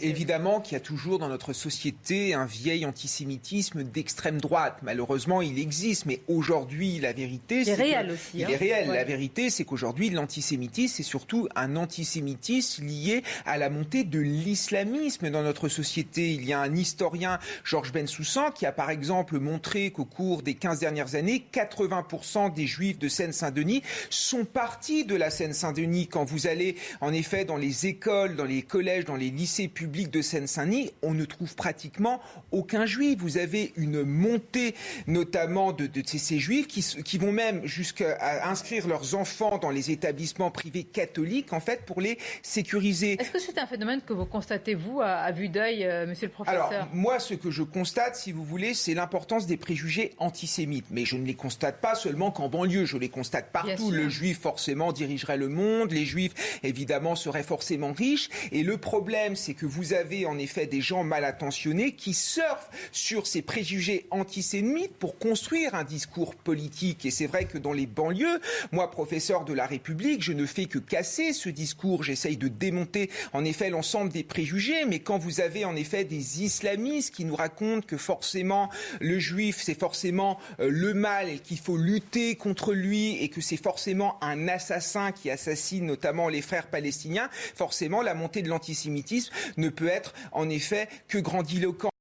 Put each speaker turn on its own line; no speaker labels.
Évidemment qu'il y a toujours dans notre société un vieil antisémitisme d'extrême droite. Malheureusement, il existe, mais aujourd'hui, la vérité,
c'est réel aussi.
Il est réel. Ouais. La vérité, c'est qu'aujourd'hui, l'antisémitisme, c'est surtout un antisémitisme lié à la montée de l'islamisme dans notre société. Il y a un historien, Georges Bensoussan, qui a par exemple montré qu'au cours des 15 dernières années, 80% des Juifs de Seine-Saint-Denis sont partis de la Seine-Saint-Denis. Quand vous allez, en effet, dans les écoles, dans les collèges, dans les lycées publics de Seine-Saint-Denis, on ne trouve pratiquement aucun Juif. Vous avez une montée, notamment de ces Juifs, qui vont même jusqu'à inscrire leurs enfants dans les établissements privés catholiques, en fait, pour les sécuriser.
Est-ce que c'est un phénomène que vous constatez, vous, à vue d'œil, monsieur le professeur ?
Alors, moi, ce que je constate, si vous voulez, c'est l'importance des préjugés antisémites. Mais je ne les constate pas seulement qu'en banlieue, je les constate partout. Le Juif, forcément, dirigerait le monde. Les Juifs, évidemment, seraient forcément riches. Et le problème, c'est que vous avez, en effet, des gens mal intentionnés qui surfent sur ces préjugés antisémites pour construire un discours politique. Et c'est vrai que dans les banlieues, moi, professeur de la République, je ne fais que casser ce discours. J'essaye de démonter, en effet, l'ensemble des préjugés. Mais quand vous avez, en effet, des islamistes qui nous racontent que forcément, le juif, c'est forcément le mal et qu'il faut lutter contre lui et que c'est forcément un assassin qui assassine notamment les frères palestiniens, forcément, la montée de l'antisémitisme ne peut être, en effet, que grandiloquente.